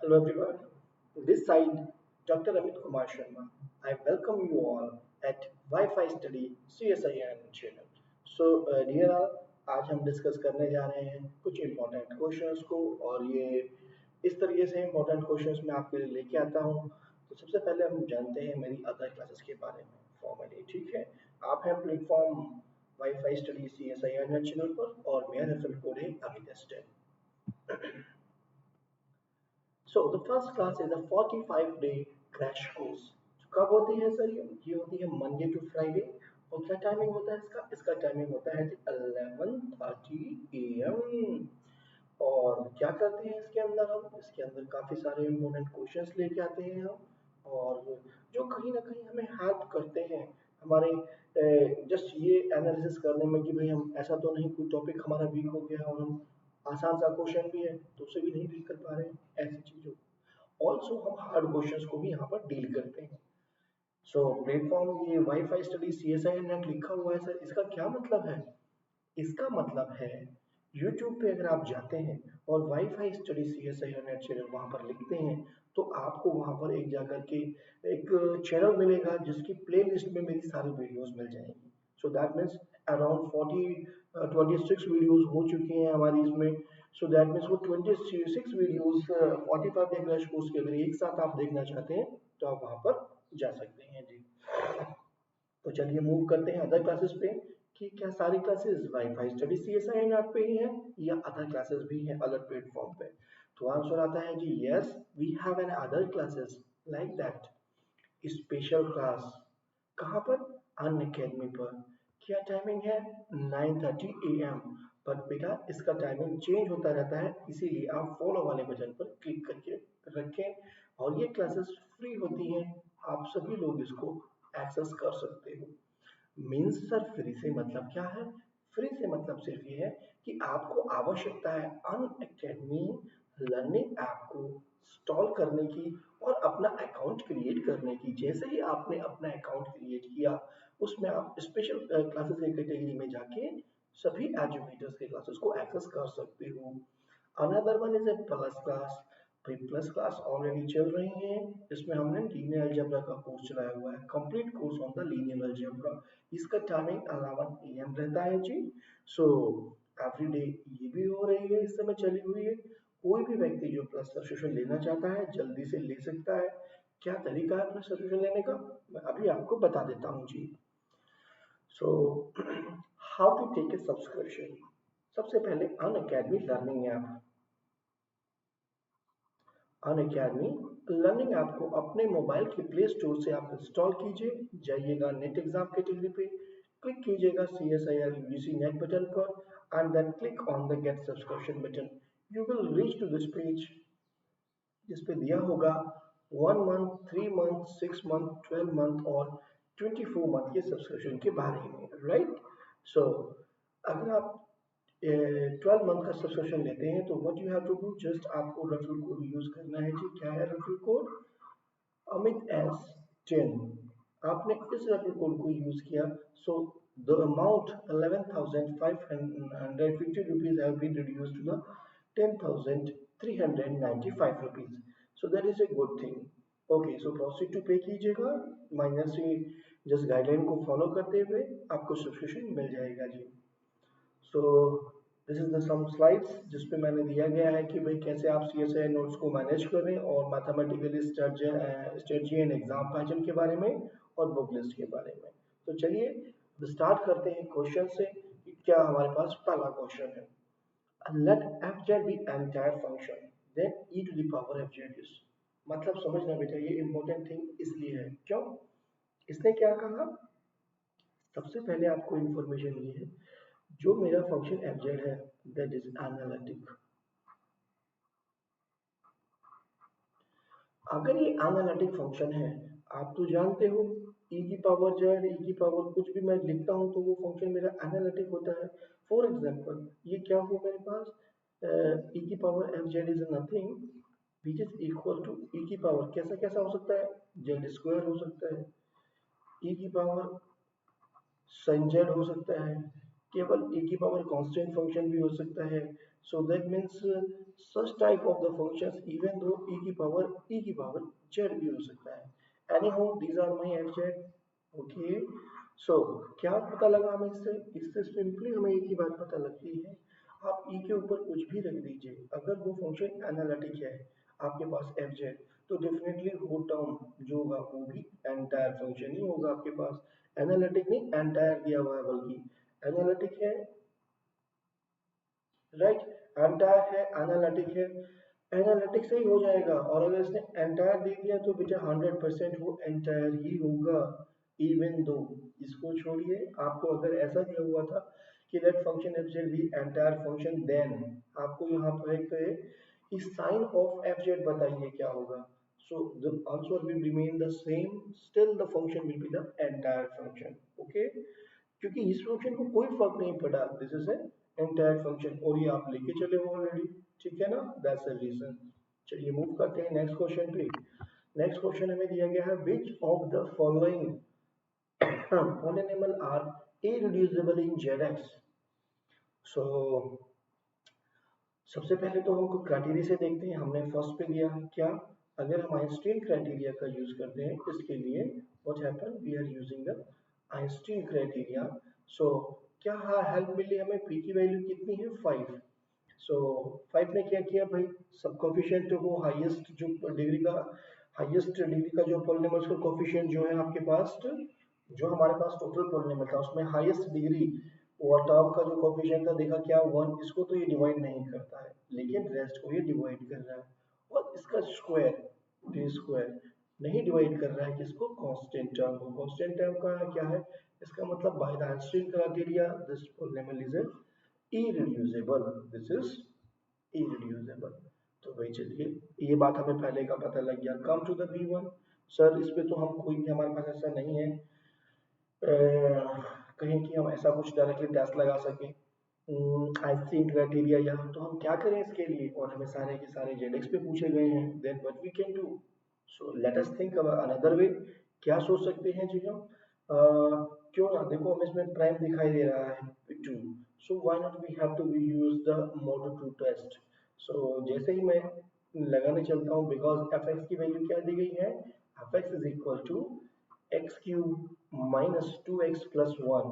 Hello everyone. This side Dr. Amit Kumar Sharma. I welcome you all at Wi-Fi Study CSIN channel. Dear all, आज हम discuss करने जा रहे हैं कुछ इम्पोर्टेंट क्वेश्चंस को और ये इस तरीके से इम्पोर्टेंट क्वेश्चंस मैं आपके लिए लेके आता हूँ। तो सबसे पहले हम जानते हैं मेरी अदर क्लासेस के बारे में फॉर्मली, ठीक है। आप हैं platform wifi study CSIN channel पर और मेरा रेफरल कोड है Amit. So the first class is a 45-day crash course. कब होती है सर ये होती है मंडे टू फ्राइडे। और क्या टाइमिंग होता है इसका टाइमिंग होता है 11:30 AM। और क्या करते हैं इसके अंदर काफ़ी सारे इम्पोर्टेंट क्वेश्चंस लेके आते हैं हम, और जो कहीं ना कहीं हमें हेल्प करते हैं हमारे जस्ट ये एनालिसिस करने में कि भाई हम ऐसा तो नहीं कोई टॉपिक हमारा वीक हो गया और हम आसान सा क्वेश्चन भी है तो उसे भी नहीं डील कर पा रहे हैं ऐसी चीज़ों। ऑल्सो हम हार्ड क्वेश्चंस को भी यहाँ पर डील करते हैं। प्लेटफॉर्म ये वाईफाई स्टडी CSI नेट लिखा हुआ है सर, इसका क्या मतलब है? इसका मतलब है YouTube पे अगर आप जाते हैं और wifi study CSI net channel वहां पर लिखते हैं तो आपको वहां पर एक जाकर के एक चैनल मिलेगा जिसकी प्लेलिस्ट में मेरी सारी वीडियोस मिल जाएंगी। सो दैट मीन्स अराउंड 26 वीडियोस हो चुकी हैं हमारी इसमें। सो दैट मीन्स वो 26 वीडियोस 45 डे क्रैश कोर्स के अगर एक साथ आप देखना चाहते हैं तो आप वहां पर जा सकते हैं जी। तो चलिए मूव करते हैं अदर क्लासेस पे कि क्या सारी classes wifi study CSI app पे ही है या अदर क्लासेस भी हैं अलग प्लेटफॉर्म पे। तो आंसर आता है जी yes, we have another classes like that. Special class कहाँ पर? अन अकेडमी पर। क्या टाइमिंग है? 9:30 AM। पर बेटा इसका टाइमिंग चेंज होता रहता है, इसीलिए आप फॉलो वाले बटन पर क्लिक करके रखें। और ये क्लासेस फ्री होती हैं, आप सभी लोग इसको एक्सेस कर सकते हो। मीन्स सर फ्री से मतलब क्या है? फ्री से मतलब सिर्फ ये है कि आपको आवश्यकता है अन अकेडमी लर्निंग ऐप को इंस्टॉल करने की और अपना अकाउंट क्रिएट करने की। जैसे ही आपने अपना अकाउंट क्रिएट किया उसमें आप स्पेशल क्लासेस की कैटेगरी में जाके सभी एजुकेटर्स के क्लासेस को एक्सेस कर सकते हो। Another one is a plus class. भाई प्लस क्लास ऑलरेडी चल रही है, इसमें हमने लीनियर अलजेब्रा का कोर्स चलाया हुआ है, complete course on the linear algebra. इसका टाइमिंग 11 AM रहता है जी। सो एवरी डे ये भी हो रही है, इस समय चली हुई है। कोई भी व्यक्ति जो प्लस सब्सक्रिप्शन लेना चाहता है जल्दी से ले सकता है। क्या तरीका है प्लस सब्सक्रिप्शन लेने का, मैं अभी आपको बता देता हूँ जी। So how to take a subscription. सबसे पहले Unacademy learning app. Unacademy learning app को अपने मोबाइल के प्ले स्टोर से आप इंस्टॉल कीजिए। जाइएगा नेट एग्जाम कैटेगरी पे, क्लिक कीजिएगा CSIR UGC नेट बटन पर and then click on the get subscription button. You will reach to this page जिस पे दिया होगा 1 मंथ, 3 मंथ, 6 मंथ, 12 मंथ और 24 मंथ के सब्सक्रिप्शन के बारे में, राइट। सो अगर आप 12 मंथ का सब्सक्रिप्शन लेते हैं तो what you have to do, just आपको रेफरल कोड यूज करना है जी। क्या है रेफरल कोड? Amit S10। आपने इस रेफरल कोड को यूज किया, so the amount 11,550 rupees have been reduced to the 10,395 rupees। so that is a good thing। okay, so proceed to pay कीजिएगा, minus से जस्ट गाइडलाइन को follow करते हुए आपको सब्सक्रिप्शन मिल जाएगा जी। So this is the some slides जिसपे मैंने दिया गया है कि भाई कैसे आप CSI नोट्स को मैनेज करें और mathematically strategy and exam pattern के बारे में और बुक लिस्ट के बारे में। तो चलिए स्टार्ट करते हैं क्वेश्चन से कि क्या हमारे पास पहला क्वेश्चन है। Let fz be entire function then e to the power fz is। मतलब समझना बेटा, ये इंपॉर्टेंट थिंग इसलिए है, क्यों? इसने क्या कहा? सबसे पहले आपको इंफॉर्मेशन ये है, जो मेरा फंक्शन fz है दैट इज एनालिटिक। अगर ये एनालिटिक फंक्शन है, आप तो जानते हो e की पावर z, e की पावर कुछ भी मैं लिखता हूं तो वो फंक्शन मेरा एनालिटिक होता है। फॉर एग्जांपल ये क्या हो मेरे पास, e की power fz is nothing which is equal to e की पावर कैसा कैसा हो सकता है, z स्क्वायर हो सकता है, e की पावर sin z हो सकता है, केवल e की पावर कांस्टेंट फंक्शन भी हो सकता है. So that means such type of the functions even though e की पावर z भी हो सकता है. Anyhow these are my F. Okay. So क्या पता लगा हमें इससे सिंपली हमें एक ही बात पता लगती है. आप e के ऊपर कुछ भी रख दीजिए, अगर वो फंक्शन एनालिटिक है आपके पास एफ जेड, तो डेफिनेटली वो टर्म जो होगा वो भी एंटायर फंक्शन ही होगा आपके पास. एनालिटिक नहीं, एंटायर दिया हुआ है, बल्कि एनालिटिक है, राइट. एंटायर है, एनालिटिक है, एनालिटिक से ही हो जाएगा. और अगर इसने एंटायर दे दिया तो बेटा 100% वो एंटायर ही होगा. इवन दो, इसको छोड़िए, आपको अगर ऐसा दिया हुआ था कि let function F Z be entire function, then आपको यहाँ पर कि साइन ऑफ एफ जेड बताइए क्या होगा. So the answer will remain the same. Still the function will be the entire function. Okay. क्योंकि इस फंक्शन को कोई फर्क नहीं पड़ा, this is an entire function, और ये आप लेके चले हो ऑलरेडी. ठीक है ना, दैट्स द रीजन. चलिए मूव करते हैं नेक्स्ट क्वेश्चन पे. नेक्स्ट क्वेश्चन हमें दिया गया है, which of the following polynomial are irreducible in Z X. So सबसे पहले तो हमको क्राइटेरिया से देखते हैं. हमने फर्स्ट पे दिया क्या, अगर हम आइंस्टीन क्राइटेरिया का यूज करते हैं इसके लिए, what happen, we are using the Einstein criteria. So क्या हेल्प मिली हमें, पी की वैल्यू कितनी है 5. सो 5 ने क्या किया भाई, सब कोफिशिएंट को हाईएस्ट जो डिग्री का, हाईएस्ट डिग्री का जो पॉलिनोमियल का कोफिशिएंट जो है आपके पास, जो हमारे पास टोटल पॉलिनोमियल था उसमें हाईएस्ट डिग्री और टर्म का जो कोफिशिएंट था, देखा क्या 1, इसको तो ये डिवाइड नहीं करता है लेकिन रेस्ट को ये डिवाइड कर रहा है. और इसका स्क्वायर, टी स्क्वायर, नहीं डिवाइड कर रहा है किसको, कांस्टेंट टर्म को. कांस्टेंट टर्म का क्या है, इसका मतलब by the Einstein criteria this polynomial is irreducible. This is irreducible. तो भाई चलिए, ये बात हमें पहले का पता लग गया. कम टू द B1. सर इस पे तो हम कोई भी, हमारे पास ऐसा नहीं है कहीं कि हम ऐसा कुछ डायरेक्टली टेस्ट लगा सकें. आइंस्टीन क्राइटेरिया यहाँ, तो हम क्या करें इसके लिए, और हमें सारे के सारे जेडेक्स पे पूछे गए हैं. Then what we can do, so let us think another way. क्या सोच सकते हैं जी हम, क्यों ना, देखो हमें इसमें प्राइम दिखाई दे रहा है 2, so why not we have to we use the mod to test. So जैसे ही मैं लगाने चलता हूँ, बिकॉज एफ एक्स की वैल्यू क्या दी गई है, F X is equal to X cube minus 2x plus 1,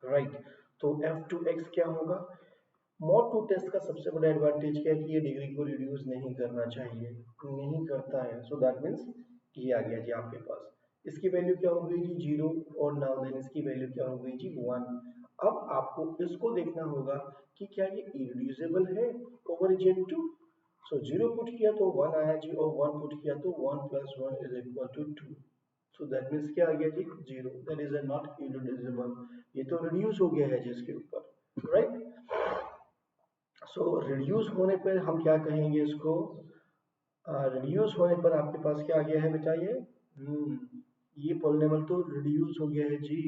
right. तो एफ टू एक्स क्या होगा, मोड टू टेस्ट का सबसे बड़ा एडवांटेज क्या है कि ये डिग्री को रिड्यूस नहीं करना चाहिए, नहीं करता है. सो दैट मीन्स ये आ गया जी आपके पास. इसकी वैल्यू क्या हो गई जी 0, और नाउ देन इसकी वैल्यू क्या हो गई जी 1. अब आपको इसको देखना होगा कि क्या ये इरेड्यूसिबल है ओवर Z2. सो 0 पुट किया तो 1 आया जी, और 1 पुट किया तो 1 plus 1 is equal to 2. So that means क्या आ गया जी 0, दैट इज नॉट इरेड्यूसिबल. ये तो रिड्यूस हो गया है जिसके ऊपर, राइट. सो रिड्यूस होने पर हम क्या कहेंगे इसको, रिड्यूस होने पर आपके पास क्या आ गया है बेटा, ये पॉलिनोमियल तो रिड्यूस हो गया है जी,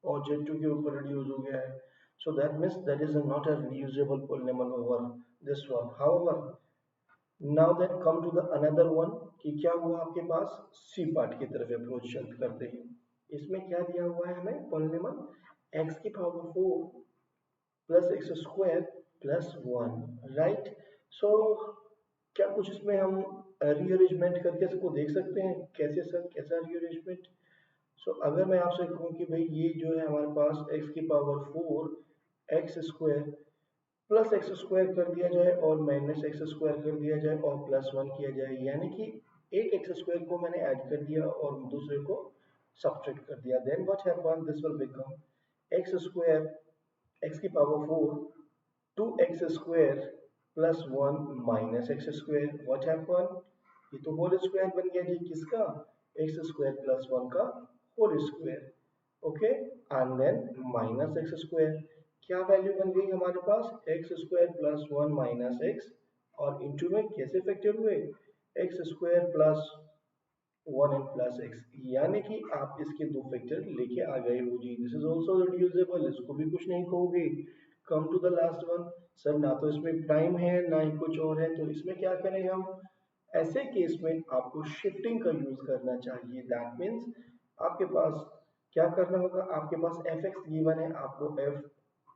और Z2 के ऊपर रिड्यूस हो गया है. So that means that is not a reducible polynomial over this one. However now then come to the another one, कि क्या हुआ आपके पास, सी पार्ट की तरफ अप्रोच करते हैं. इसमें क्या दिया हुआ है हमें, पॉलिनोमियल x की power 4 plus x square plus 1, right. So क्या कुछ इसमें हम रीअरेंजमेंट करके इसको देख सकते हैं, कैसे सर, कैसा रीअरेंजमेंट. सो अगर मैं आपसे कहूँ कि भाई ये जो है हमारे पास x की power 4 x square plus x square कर दिया जाए और माइनस एक्स स्क्वायर कर दिया जाए और प्लस 1 किया जाए, यानी कि एक एक्स स्क्वायर को मैंने ऐड कर दिया और दूसरे को सब्ट्रैक्ट कर दिया, then what happen, this will become X square, X की power 4 2x square plus 1 minus X square. What happen, ये तो होल स्क्वायर बन गया जी किसका, एक्स स्क्वायर प्लस 1 का whole square. Okay. And then minus X square, क्या value बन गई हमारे पास, X square plus 1 minus X, और इंटू में कैसे फैक्टर हुए, X square plus 1 and plus X, यानी कि आप इसके दो फैक्टर लेके आ गए हो जी. दिस इज ऑल्सो रिड्यूसिबल, इसको भी कुछ नहीं कहोगे. Come to the last one. Sir ना तो इसमें प्राइम है ना ही कुछ और है, तो इसमें क्या करें हम, ऐसे केस में आपको शिफ्टिंग का यूज करना चाहिए. दैट मीन्स आपके पास क्या करना होगा, आपके पास एफ एक्स गिवन है, आपको एफ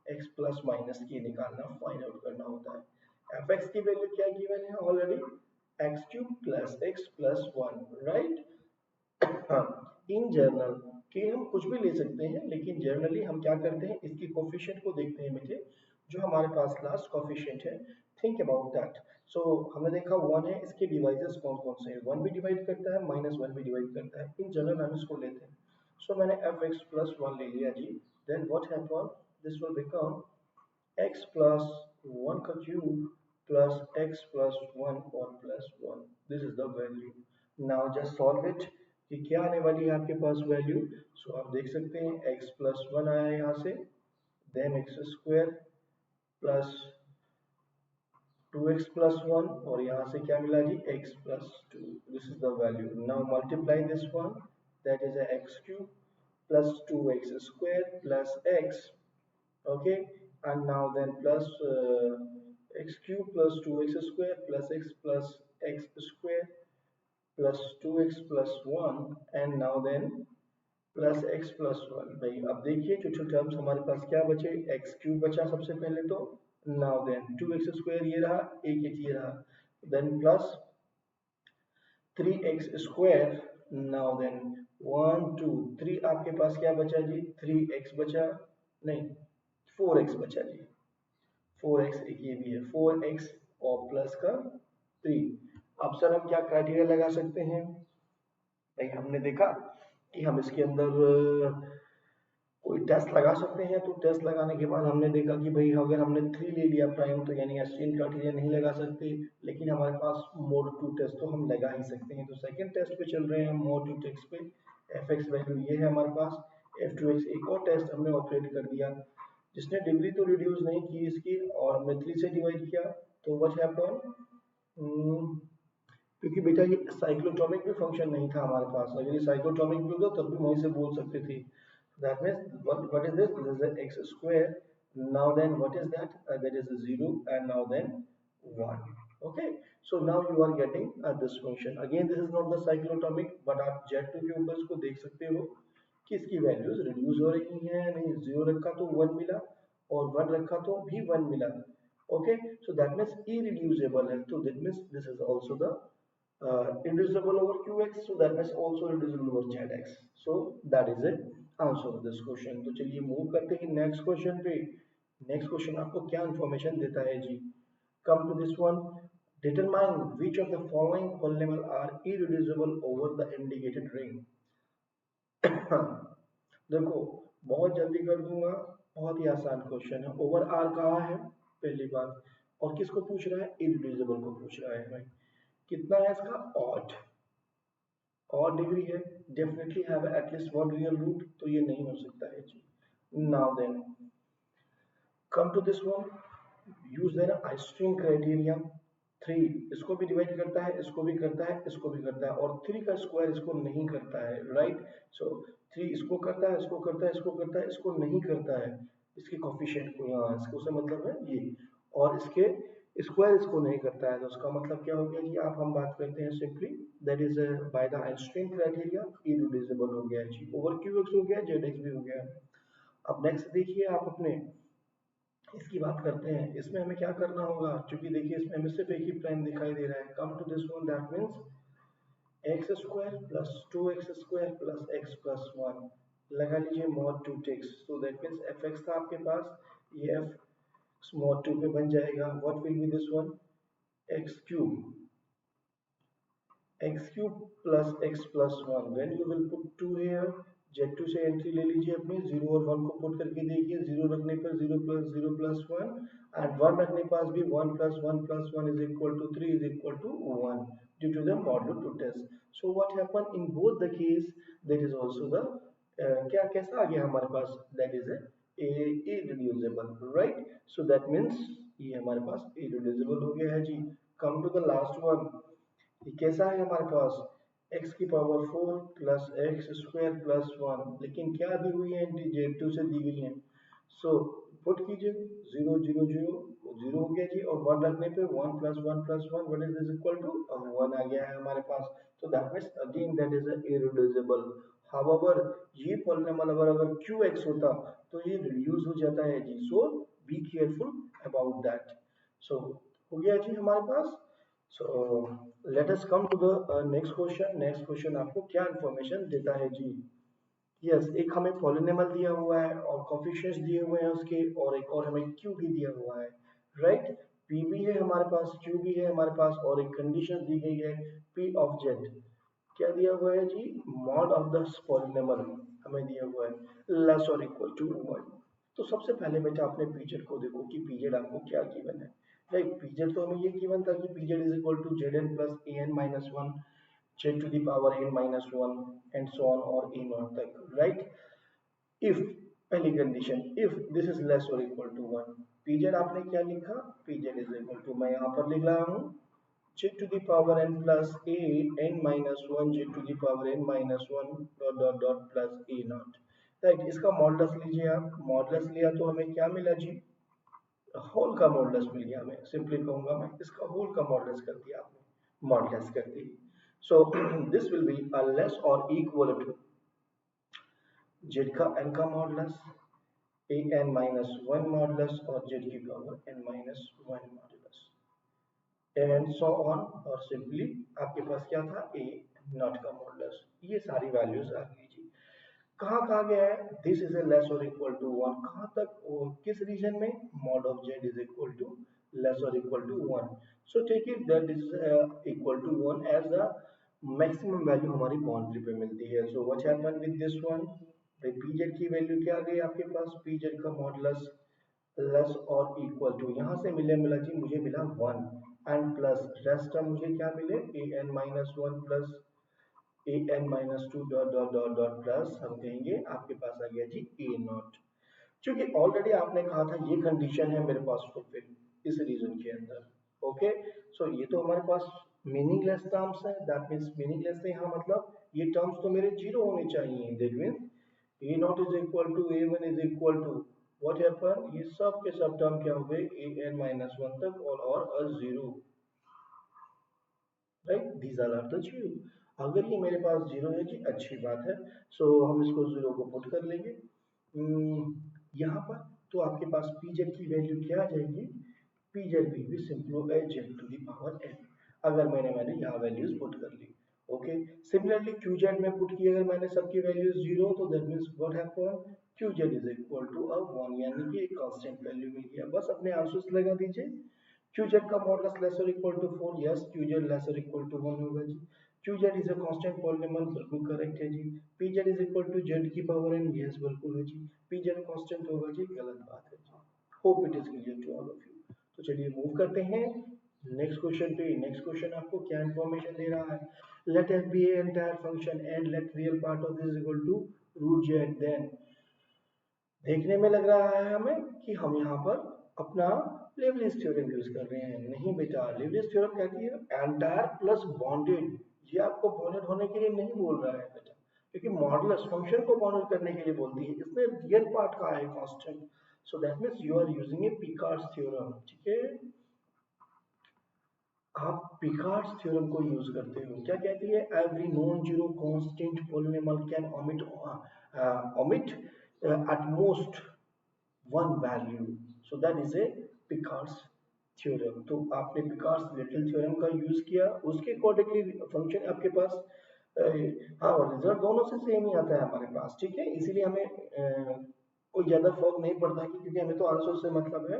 x प्लस माइनस की निकालना, फाइंड आउट करना होता है। एफ एक्स की वैल्यू क्या गिवन है already, x cube plus X plus one, right. हाँ, इन जनरल कि हम कुछ भी ले सकते हैं, लेकिन जनरली हम क्या करते हैं, इसकी कोफिशिएंट को देखते हैं बेटे, जो हमारे पास लास्ट कोफिशिएंट है। Think about that. सो हमने देखा वन है, इसके डिवाइसेस कौन कौन से हैं, वन भी डिवाइड करता है, माइनस वन भी डिवाइड करता है। इन जनरल हम इसको लेते हैं। सो मैंने एफ एक्स प्लस वन ले लिया जी। Then what happen, this will become x plus 1 का cube plus x plus 1 और plus 1. This is the value. Now just solve it कि क्या आने वाली है आपके पास वैल्यू। सो आप देख सकते हैं x plus 1 आया यहाँ से, then x square plus 2x plus 1 और यहाँ से क्या मिला जी, x plus 2. This is the value. Now multiply this one, that is a x cube plus 2x square plus x, okay, and now then plus x cube plus 2x square plus x square plus 2x plus 1 and now then plus X plus one. भाई अब देखिए जो terms हमारे पास क्या बचे, x cube बचा सबसे पहले तो, now then two X square ये रहा, एक एक ये रहा, then plus three X square, now then one two three, आपके पास क्या बचा जी, थ्री एक्स बचा, नहीं फोर एक्स बचा जी, फोर एक्स, एक ये भी है फोर एक्स और प्लस का थ्री। अब सर हम क्या क्राइटेरिया लगा सकते हैं, भाई हमने देखा कि हम इसके अंदर कोई टेस्ट लगा सकते हैं, तो टेस्ट लगाने के बाद हमने देखा कि भाई अगर हमने थ्री ले लिया प्राइम तो यानी एस्टीन क्राइटेरिया नहीं लगा सकते, लेकिन हमारे पास मोड टू टेस्ट तो हम लगा ही सकते हैं। तो सेकंड टेस्ट पे चल रहे हैं हम, मोड टू टेस्ट पे। एफ एक्स वैल्यू ये है हमारे पास, एफ टू एक्स एक और टेस्ट हमने ऑपरेट कर दिया, जिसने डिग्री तो रिड्यूस नहीं की इसकी, और हमने थ्री से डिवाइड किया, तो व्हाट हैपन, क्योंकि बेटा ये साइक्लोटॉमिक भी फंक्शन नहीं था हमारे पास, अगर ये साइक्लोटॉमिक भी होता तब भी वहीं से बोल सकते थे। That means what is this? This is a x square. Now then what is that? That is a 0 and now then 1. Okay. So now you are getting this function. Again this is not the cyclotomic, but आप Z2 के ऊपर इसको देख सकते हो कि इसकी values reduce हो रही हैं, नहीं 0 रखा तो 1 मिला और 1 रखा तो भी 1 मिला। Okay. So that means irreducible है, तो that means this is also the reducible over qx, so that means also reducible over zx. So that is it answer of this question। तो चलिए मूव करते हैं नेक्स्ट क्वेश्चन पे। Next question आपको क्या information देता है जी, come to this one, determine which of the following polynomial are irreducible over the indicated ring। देखो बहुत जल्दी कर दूंगा, बहुत ही आसान क्वेश्चन है। ओवर आर कहा है पहली बात, और किसको पूछ रहा है, इरिड्यूसिबल को पूछ रहा है। भाई कितना है इसका, ऑड, और डिग्री है, definitely have at least one real root, तो ये नहीं हो सकता है जी। Now then come to this one, use देना आइंस्टीन क्राइटेरिया। थ्री इसको भी डिवाइड करता है, इसको भी करता है, इसको भी करता है, और थ्री का स्क्वायर इसको नहीं करता है, राइट। सो थ्री इसको करता है, इसको करता है, इसको करता है, इसको नहीं करता है, इसके कोफिशिएंट को यहाँ इसको से मतलब है ये, और इसके स्क्वायर इसको नहीं करता है, तो उसका मतलब क्या हो गया कि आप हम बात करते हैं simply, that is by the Einstein criteria irreducible हो गया जी। ओवर क्यू एक्स हो गया, जेड एक्स भी हो गया। अब नेक्स्ट देखिए आप अपने इसकी बात करते हैं, इसमें हमें क्या करना होगा, क्योंकि देखिए इसमें हमें सिर्फ एक ही प्राइम दिखाई दे रहा है। Come to this one, that means X square plus two X square plus X plus one, लगा लीजिए मॉड टू टेक्स, तो दैट मीन्स एफ एक्स था आपके पास, ये एफ मॉड टू पे बन जाएगा। What will be this one, X cube plus X plus one, when you will put two here, Z2 से एंट्री ले लीजिए अपनी, 0 और 1 को पुट करके देखिए, 0 रखने पर 0 प्लस 1 एंड 1 रखने पास भी 1 plus 1 is equal to 3 is equal to 1 due to the modulo two test. So what happen in both the case, that is also the क्या कैसा आ गया हमारे पास, that is irreducible, right. So that means ये हमारे पास irreducible हो गया है जी। Come to the last one, ये कैसा है हमारे पास, x की power 4 plus x square plus one, लेकिन क्या दी हुई है, Z2 से दी गई है। सो पुट कीजिए 0 0 0 0 हो गया जी, और 1 रखने पे 1 plus 1 plus 1 what is this equal to 1 आ गया है हमारे पास। तो that means again that is irreducible. However ये पॉलिनॉमियल अगर qx होता तो ये रिड्यूस हो जाता है जी, so be careful about that. So हो गया जी हमारे पास। So let us come to the next question. Next question आपको क्या इंफॉर्मेशन देता है जी? यस, एक हमें पॉलिनॉमियल दिया हुआ है और कोफिशिएंट्स दिए हुए हैं उसके, और एक और हमें q भी दिया हुआ है, राइट। p भी है हमारे पास, q भी है हमारे पास, और एक कंडीशन दी गई है p ऑफ z। क्या दिया हुआ है जी? मॉड ऑफ द पॉलिनॉमियल हमें दिया हुआ है लेस और इक्वल टू 1। तो सबसे पहले बेटा अपने पीजेड को देखो कि पीजेड आपको क्या गिवन है, राइट। पीजेड तो हमें ये गिवन था कि P Z is equal to zn plus an minus one, z to the power n minus 1 and so on और a naught तक, right? If पहली condition, if this is less or equal to 1, pz आपने क्या लिखा? pz is equal to, मैं यहाँ पर लिख रहा हूँ z to the power n plus a n minus 1 z to the power n minus 1 dot dot dot plus a naught, right. इसका मॉडुलस लीजिए आप, मॉडुलस लिया तो हमें क्या मिला जी? होल का मॉडुलस मिल गया। मैं सिंपली कहूंगा मैं इसका होल का मॉडुलस कर दिया आपने, मॉडुलस कर दी। So this will be less और इक्वल टू जेड का एन का modulus, a N minus one modulus और जेड की power n minus one modulus and so on. और सिंपली आपके पास क्या था? ए नॉट का मॉडुलस। ये सारी वैल्यूज आ गई जी। कहाँ गया है? दिस इज ए लेस और इक्वल टू वन। कहाँ तक? किस रीजन में? Mod of z is equal to less और equal to one. So take it that is equal to one as the maximum value हमारी बाउंड्री पे मिलती है। So what happen with this one? भाई पी जेड की value क्या आ गई आपके पास? पी जेड का मॉडुलस लेस और इक्वल टू, यहाँ से मिला जी, मुझे मिला one and plus rest term मुझे क्या मिले? A N minus one plus A N minus two dot dot dot dot plus हम कहेंगे आपके पास आ गया जी ए नॉट। क्योंकि ऑलरेडी आपने कहा था ये कंडीशन है मेरे पास फुलफिल इस रीजन के अंदर। ओके, सो ये तो हमारे पास मीनिंगलेस टर्म्स है, दैट मीन्स मीनिंगलेस है यहाँ, मतलब ये टर्म्स तो मेरे जीरो होने चाहिए। That means A not is equal to A one is equal to what happen? ये सब के सब टर्म क्या हो गए? ए एन माइनस वन तक और a zero, right. These are the zero. अगर ये मेरे पास जीरो है जी, अच्छी बात है। सो हम इसको जीरो को पुट कर लेंगे यहाँ पर। तो आपके पास पी जेड की वैल्यू क्या आ जाएगी? P Z will be simple Z to the power N, अगर मैंने यहाँ वैल्यूज पुट कर ली। ओके, सिमिलरली क्यू जेड में पुट की अगर मैंने सबकी वैल्यूज जीरो, तो that means what happen? Q Z is equal to a one, यानी कि एक कांस्टेंट वैल्यू मिल गया। बस अपने आंसर्स लगा दीजिए। qz का मॉडुलस लेस और equal to 4, yes qz less और इक्वल टू 1 होगा जी। qz is a constant polynomial, बिल्कुल करेक्ट है जी। pz is equal to z की पावर n, यस बिल्कुल है जी। pz कांस्टेंट होगा जी, गलत बात है जी। Hope it is clear to all of you. तो चलिए मूव करते हैं नेक्स्ट क्वेश्चन पे। नेक्स्ट क्वेश्चन आपको क्या इंफॉर्मेशन दे रहा है? Let f be an entire function and let real part of this is equal to root z, then देखने में लग रहा है हमें कि हम यहाँ पर अपना लेवलिस थ्योरम यूज कर रहे हैं। नहीं बेटा, लेवलिस थ्योरम कहती है एंटायर प्लस बॉन्डेड। ये आपको बॉन्डेड होने के लिए नहीं बोल रहा है बेटा, क्योंकि मॉडुलस फंक्शन को बॉन्डेड करने के लिए बोलती है। इसमें रियल पार्ट का है constant, so that means you are using a Picard's theorem. ठीक है, आप पिकार्ड्स थ्योरम को यूज करते हो। क्या कहती है? Every non zero constant polynomial can omit at most one value, so that is a Picard's theorem। तो आपने Picard's लिटिल थ्योरम का यूज किया, उसके अकॉर्डिंगली फंक्शन आपके पास हाँ, रिजल्ट दोनों से सेम ही आता है हमारे पास। ठीक है, इसीलिए हमें कोई ज्यादा फर्क नहीं पड़ता कि, क्योंकि हमें तो आंसर से मतलब है।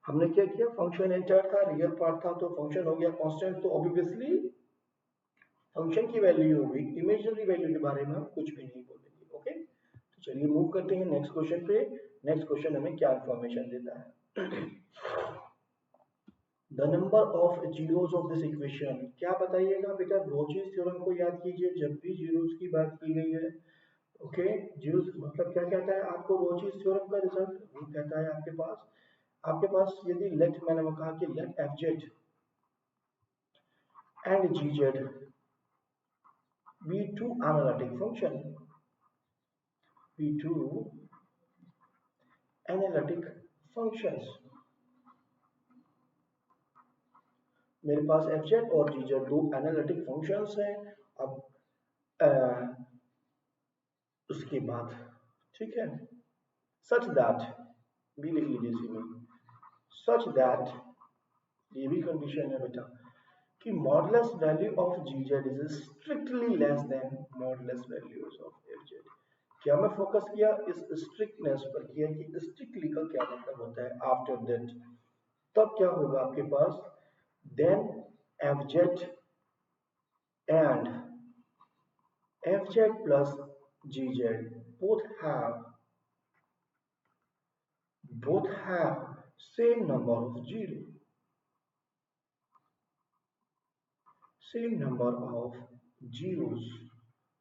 हमने क्या किया? फंक्शन एंटर था, रियल पार्ट था, तो फंक्शन हो गया कांस्टेंट, तो ऑब्वियसली फंक्शन की वैल्यू होगी, इमेजिनरी वैल्यू के बारे में हम कुछ भी नहीं बोलेंगे। ओके, तो चलिए मूव करते हैं नेक्स्ट क्वेश्चन पे। नेक्स्ट क्वेश्चन हमें क्या इंफॉर्मेशन देता है? The number of zeros of this equation, क्या बताइएगा बेटा? रोचेस थ्योरम को याद कीजिए जब भी जीरोस की बात की गई है। ओके, जीरोस मतलब क्या कहता है आपको? रोचेस थ्योरम का रिजल्ट वो कहता है आपके पास यदि लेट, मैंने कहा कि let F Z and G Z be two analytic function, be two analytic functions। मेरे पास एफ जेड और जी जेड दो एनालिटिक फंक्शंस हैं। अब उसके बाद, ठीक है, सच दैट, भी लिख लीजिए इसी में, सच दैट, ये भी कंडीशन है बेटा, कि modulus value of G Z is strictly less than modulus values of F Z. क्या मैं फोकस किया इस स्ट्रिक्टनेस पर किया कि स्ट्रिक्टली का क्या मतलब होता है, आफ्टर दैट तब क्या होगा आपके पास, then f Z and f Z plus ji z both have both have same number of same number of zeros.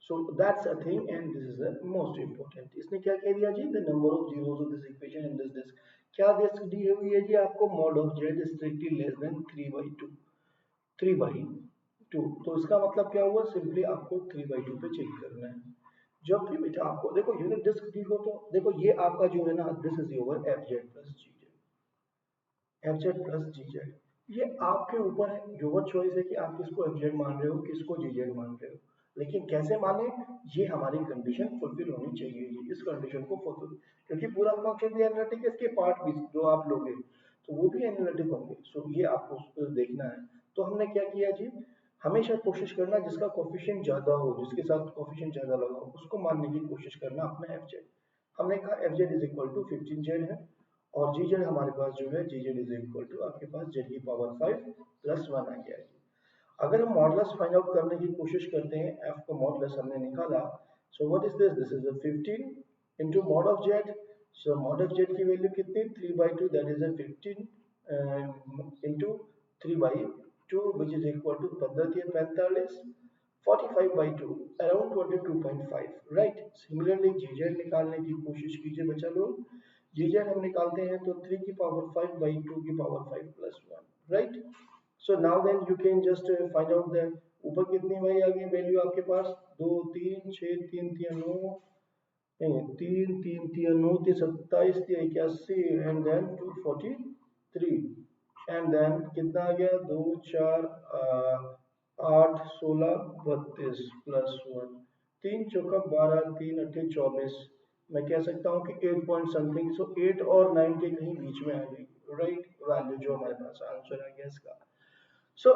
So that's a thing, and this is the most important. इसने क्या कह दिया जी, the number of zeros of this equation in this disk क्या दी हुई है जी आपको, mod of z strictly less than 3/2, 3/2। तो इसका मतलब क्या हुआ, सिंपली आपको 3/2 पे चेक करना है। जब भी बेटा आपको देखो यूनिट डिस्क दी हो तो देखो ये आपका जो है ना, this is your F Z plus ji Z, F Z plus ji Z, ये आपके ऊपर है, योर चॉइस है कि आप किसको एफ जेड मान रहे हो, किसको जी जेड मान रहे हो। लेकिन कैसे माने, ये हमारी कंडीशन फुलफिल होनी चाहिए जी, इस कंडीशन को फुलफिल, क्योंकि पूरा फंक्शन भी एनालिटिक है, इसके पार्ट भी जो आप लोगे तो वो भी एनालिटिक होंगे। सो ये आपको देखना है। तो हमने क्या किया जी, हमेशा कोशिश करना जिसका कोफिशिएंट ज्यादा हो, जिसके साथ कोफिशिएंट ज्यादा लगा हो, उसको मानने की कोशिश करना अपना एफ जेड। हमने कहा F Z is equal to 15 Z है, और जी जेड हमारे पास जो है, G Z is equal to आपके पास जेड की पावर 5 प्लस 1 आ गया है। अगर हम मॉडुलस फाइंड आउट करने की कोशिश करते हैं, एफ का मॉडुलस हमने निकाला, so what is this, this is a 15 into mod of z. So mod of z की वैल्यू कितनी, 3/2, that is a 15 into 3/2 which is equal to 15 45/2 around 22.5, right. Similarly जीजेड निकालने की कोशिश कीजिए बच्चा लोग, जीजेड हम निकालते हैं तो 3 की पावर 5 बाई 2 की power 5 plus 1, right. So now then you can just find out the ऊपर कितनी भाई आ गई वैल्यू आपके पास, 2 3 6 3 3 9, नहीं 3 3 3 9 3 27 3 81 एंड देन 243, एंड देन कितना आ गया, 2 4 8 16 32 प्लस 1, 3 चौका 12 3 अट्ठे 24, मैं कह सकता हूँ कि 8 पॉइंट समथिंग, सो 8 और 9 के कहीं बीच में आ गई, राइट वैल्यू जो हमारे पास आंसर आ गया इसका। सो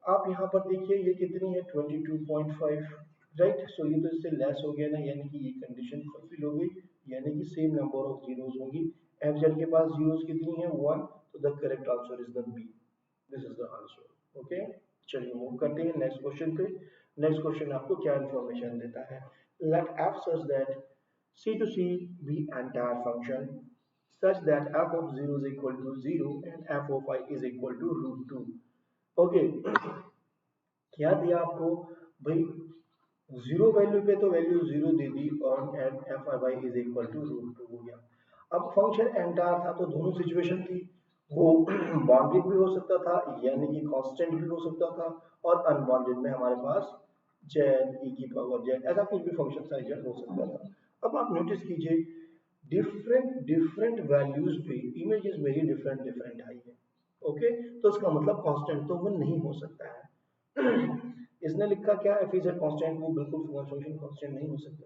आप यहाँ पर देखिए ये कितनी है, 22.5, राइट। सो ये तो इससे लेस हो गया ना, यानी कि ये कंडीशन फुलफिल हो गई, यानी कि सेम नंबर ऑफ जीरोस होंगी। एफ जेड के पास जीरोस कितनी है, 1, तो the correct answer is the B, this is the answer. Okay, चलिए मूव करते हैं नेक्स्ट क्वेश्चन पे। नेक्स्ट क्वेश्चन आपको क्या इंफॉर्मेशन देता है, let F such that C to C be entire function such that f of 0 is equal to 0 and f of I is equal to root 2। Okay, क्या दिया आपको भाई, zero value पे तो वैल्यू जीरो दे दी और F I Y is equal to root two हो गया। अब फंक्शन एंटायर था तो दोनों सिचुएशन थी, वो बाउंडेड भी हो सकता था यानी कि कांस्टेंट भी हो सकता था, और अनबाउंडेड में हमारे पास जेड ई की पावर जेड ऐसा कुछ भी फंक्शन साइज हो सकता था। अब आप नोटिस कीजिए डिफरेंट डिफरेंट वैल्यूज पे image is very different different I है। ओके, तो इसका मतलब कांस्टेंट तो वो नहीं हो सकता है। इसने लिखा क्या, एफ इज ए कांस्टेंट, वो बिल्कुल फंक्शन कांस्टेंट नहीं हो सकता।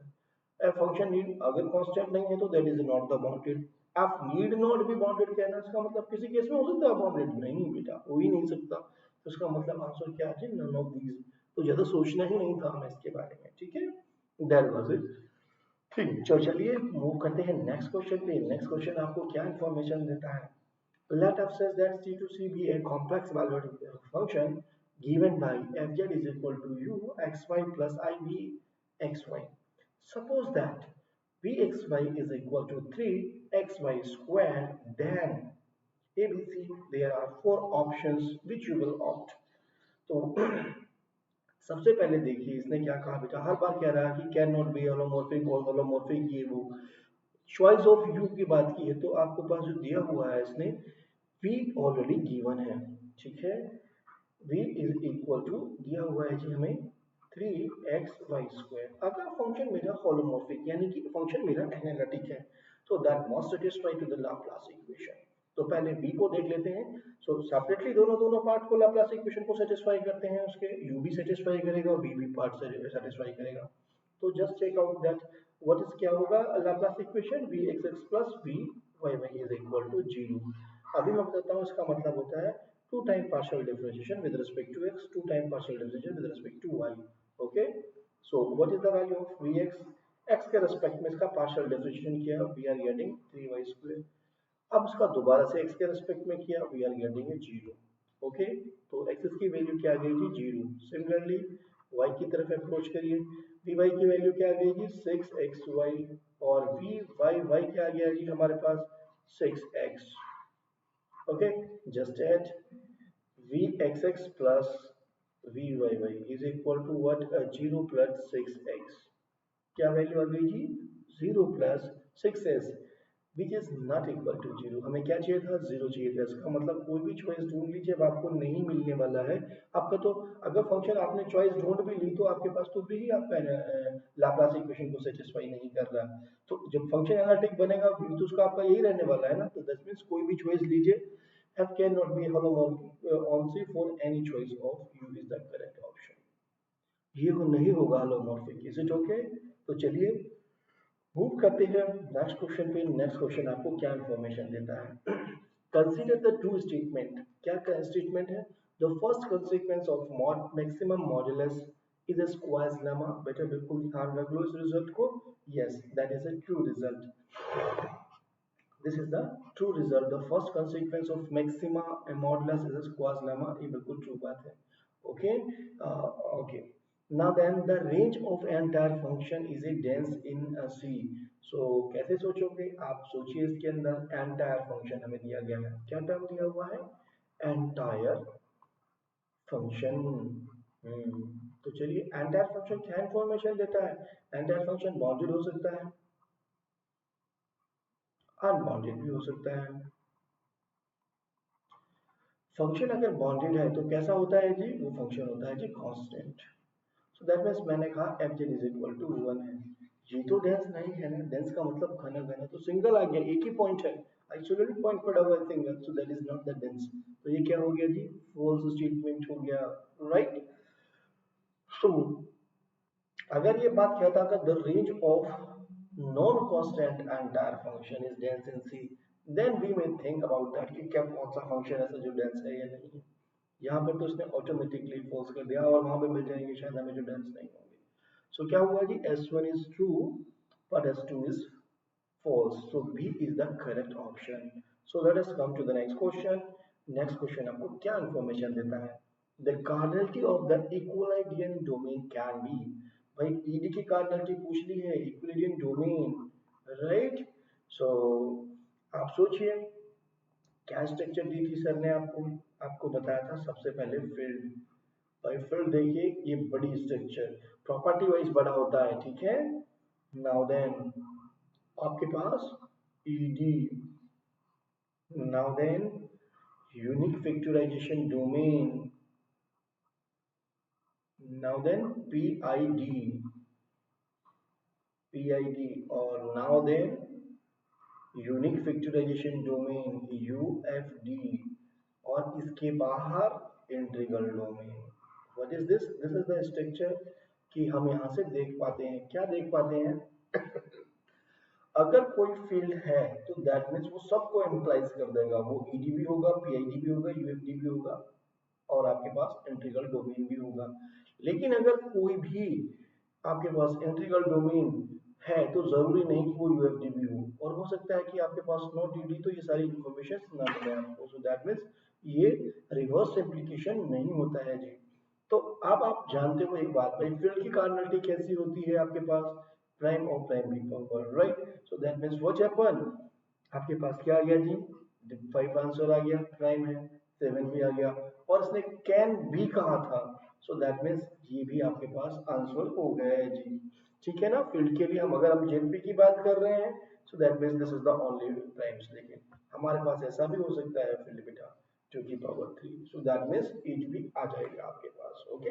एफ फंक्शन नीड अगर कांस्टेंट नहीं है तो that is not the bounded. F need not be bounded कहना इसका मतलब किसी केस में हो सकता है बाउंडेड, नहीं बेटा हो ही नहीं सकता। तो इसका मतलब आंसर क्या है, नन ऑफ दीज। तो ज्यादा सोचना ही नहीं था हमें इसके बारे में, ठीक है, दैट वाज इट। ठीक, चलिए मूव करते हैं नेक्स्ट क्वेश्चन पे। नेक्स्ट क्वेश्चन आपको क्या इंफॉर्मेशन देता है, let f says that C to C be a complex valued function given by fz is equal to u xy plus ib xy. Suppose that vxy is equal to 3xy squared, then abc there are four options which you will opt। तो सबसे पहले देखिए इसने क्या कहा बेटा, हर बार कह रहा है कि कैन नॉट बी होलोमॉर्फिक और होलोमॉर्फिक ये वो। चॉइस ऑफ यू की बात की है तो आपको पास जो दिया हुआ है इसने v ऑलरेडी गिवन है, ठीक है, v इज इक्वल टू दिया हुआ है जी हमें 3xy स्क्वायर। अगर फंक्शन मेरा होलोमॉर्फिक यानी कि फंक्शन मेरा एनालिटिक है तो that must satisfy to the Laplace equation. तो पहले v को देख लेते हैं। सो सेपरेटली दोनों दोनों पार्ट को लाप्लास इक्वेशन को सेटिस्फाई करते हैं, उसके u भी सेटिस्फाई करेगा v भी पार्ट से सेटिस्फाई करेगा। तो just check out that what is क्या होगा Laplace equation V X X plus V Y Y is equal to zero. अभी मैं बताता हूँ इसका मतलब होता है two time partial differentiation with respect to X, two time partial differentiation with respect to Y. Okay, so what is the value of V X, X के respect में इसका पार्शियल डिफरेंशिएशन किया, वी आर गेटिंग 3y²। अब उसका दोबारा से x के respect में किया, we are getting a zero. Okay, तो x की वैल्यू क्या आ गई थी, जीरो। सिमिलरली y की तरफ अप्रोच करिए, vy की वैल्यू क्या आ गई जी, 6xy, और vy क्या आ गया जी हमारे पास 6x। Okay, just at vxx plus vyy is equal to what, 0 plus 6x। क्या वैल्यू आ गई जी, 0 plus 6s, which is not equal to zero. हमें क्या चाहिए था, जीरो चाहिए था। इसका मतलब कोई भी चॉइस ढूंढ लीजिए, अब आपको नहीं मिलने वाला है आपका। तो अगर फंक्शन आपने चॉइस ढूंढ भी ली तो आपके पास तो भी आपका लाप्लास इक्वेशन को सेटिस्फाई नहीं कर रहा। तो जब फंक्शन एनालिटिक बनेगा तो उसका आपका यही रहने वाला है ना। तो दैट मींस कोई भी चॉइस लीजिए, f cannot be holomorphic for any choice of u is the correct option। ये नहीं होगा holomorphic, इज इट ओके? तो चलिए मूव करते हैं नेक्स्ट क्वेश्चन पे। नेक्स्ट क्वेश्चन आपको क्या इंफॉर्मेशन देता है, कंसीडर द टू स्टेटमेंट। क्या क्या स्टेटमेंट है, the first consequence of maximum modulus is a squares lemma. बेटा बिल्कुल ध्यान रख लो इस रिजल्ट को, yes that is a true result. This is the true result, the first consequence of maxima modulus is a squares lemma, ये बिल्कुल true बात है। Okay, okay, now then the range of entire function is a dense in a C। so कैसे सोचोगे आप, सोचिए इसके अंदर entire function हमें दिया गया है, क्या टर्म दिया हुआ है, entire function। तो चलिए entire function क्या इंफॉर्मेशन देता है, entire function बाउंडेड हो सकता है, अनबाउंडेड भी हो सकता है। फंक्शन अगर बाउंडेड है तो कैसा होता है जी, वो फंक्शन होता है g constant. So that means मैंने कहा F Z is equal to 1 है। ये तो डेंस नहीं है ना, डेंस का मतलब घना घना, तो सिंगल आ गया, एक ही पॉइंट है, आइसोलेटेड पॉइंट पड़ा हुआ है single, so that is not the dense. तो ये क्या हो गया जी, फॉल्स स्टेटमेंट हो गया, राइट। सो अगर ये बात कहता था the range of non constant entire function is dense in C, then we may think about that कि क्या कौन सा फंक्शन ऐसा जो डेंस है या नहीं है। यहाँ पर तो उसने ऑटोमेटिकली फॉल्स कर दिया, और वहां पे मिल जाएंगे शायद हमें जो डेंस नहीं होंगे। सो क्या हुआ जी, S1 is true but S2 is false, so B is the correct option। So let us come to the next question। next question आपको क्या इंफॉर्मेशन देता है, the cardinality of the equilibrium domain can be। भाई ED की cardinality पूछ ली है, equilibrium domain, right. सो आप सोचिए क्या स्ट्रक्चर दी थी सर ने आपको, आपको बताया था सबसे पहले फील्ड। भाई फील्ड देखिए, ये बड़ी स्ट्रक्चर प्रॉपर्टी वाइज बड़ा होता है, ठीक है। नाउ देन आपके पास ED, now then unique factorisation domain, now then PID, PID, और now then unique factorisation domain UFD, और इसके बाहर integral domain. What is this, this is the structure कि हम यहाँ से देख पाते हैं, क्या देख पाते हैं अगर कोई फील्ड है तो दैट मीन्स वो सबको एम्प्लाइज कर देगा, वो ईडी भी होगा, पीआईडी भी होगा, यूएफडी भी होगा, और आपके पास इंटीग्रल डोमेन भी होगा। लेकिन अगर कोई भी आपके पास इंटीग्रल डोमेन है तो जरूरी नहीं कि वो यूएफडी भी हो, और हो सकता है कि आपके पास नॉट ईडी, तो ये सारी इंफॉर्मेशन ना मिले आपको। सो दैट मीन्स ये रिवर्स एप्लीकेशन नहीं होता है जी। तो अब आप जानते हो एक बात, भाई फील्ड की कार्डिनलिटी कैसी होती है आपके पास, प्राइम और प्राइम की power, right. So that means what happen, आपके पास क्या आ गया जी, 5 आंसर आ गया, प्राइम है, 7 भी आ गया, और इसने कैन भी कहा था। सो दैट मीन्स ये भी आपके पास आंसर हो गया है जी, ठीक है ना। फील्ड के लिए हम अगर हम जेडपी की बात कर रहे हैं, सो that means this is the only primes, लेकिन हमारे पास ऐसा भी हो सकता है फील्ड बेटा 2 की power 3, so that means H भी आ जाएगा आपके पास। ओके,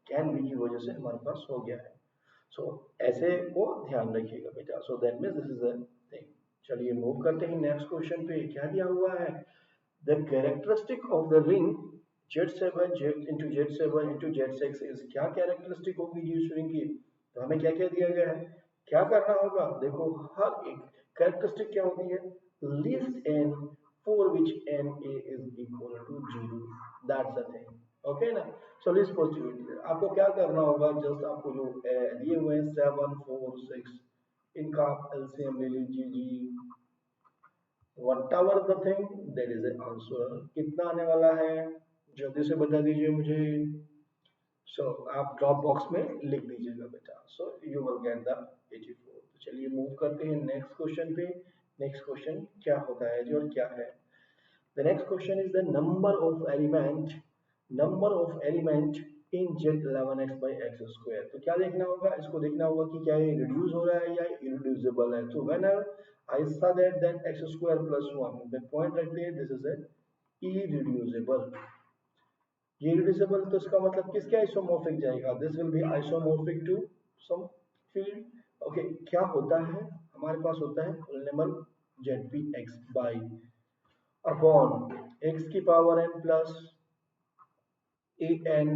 कैन बी की वजह से हमारे पास हो गया है। सो ऐसे को ध्यान रखिएगा बेटा। सो that means this is a thing. चलिए मूव करते हैं नेक्स्ट क्वेश्चन पे, क्या दिया हुआ है, the characteristic of the ring Z7 Z into Z7 into Z6 is, क्या कैरेक्टरिस्टिक होगी जी उस रिंग की, तो हमें क्या क्या दिया गया है, क्या करना होगा, देखो हर एक कैरेक्टरिस्टिक क्या होती है, least n for which n a is equal to zero, that's the thing, okay ना। सो लीस्ट पॉसिबिलिटी आपको क्या करना होगा, जस्ट आपको जो दिए हुए हैं 7 4 6, इनका आप एलसीएम ले लीजिए जी, whatever the thing that is the answer, कितना आने वाला है जल्दी से बता दीजिए मुझे। सो आप ड्रॉप बॉक्स में लिख दीजिएगा बेटा, so you will get the 84। तो चलिए मूव करते हैं नेक्स्ट क्वेश्चन पे। नेक्स्ट क्वेश्चन क्या होता है जी और क्या है, the next question is the number of element in Z 11x by x square. तो क्या देखना होगा, इसको देखना होगा कि क्या ये रिड्यूस हो रहा है या इरिड्यूसिबल है। तो when I saw that then x square plus 1 the point रखते हैं, दिस इज ए इरिड्यूसिबल। ये इरिड्यूसिबल तो इसका मतलब किसके आइसोमॉर्फिक जाएगा, this will be isomorphic to some field. Okay, क्या होता है, हमारे पास होता है polynomial zpx by upon x की power n plus a n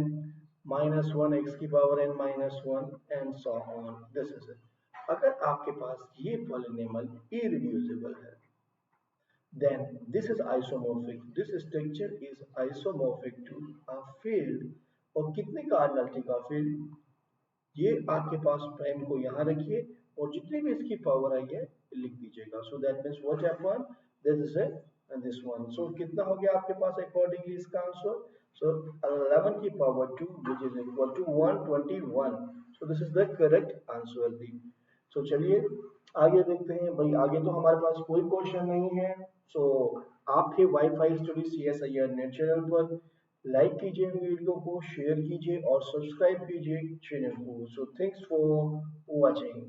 minus one x की power n minus one and so on, this is it. अगर आपके पास ये पॉलिनॉमियल इरिड्यूसिबल है, then this is isomorphic, this structure is isomorphic to a field। और कितने cardinality का field, ये आपके पास प्राइम को यहाँ रखिए और जितनी भी इसकी पावर आई है लिख दीजिएगा। So that means what happen, this is and this one. सो कितना हो गया आपके पास अकॉर्डिंगली इसका आंसर, सो 11 की power 2 which is equal to 121। So this is the correct answer दी। सो चलिए आगे देखते हैं भाई, आगे तो हमारे पास कोई क्वेश्चन नहीं है। सो आप थे wifi study CSIR net channel पर, लाइक कीजिए वीडियो को, शेयर कीजिए और सब्सक्राइब कीजिए चैनल को। So thanks for watching.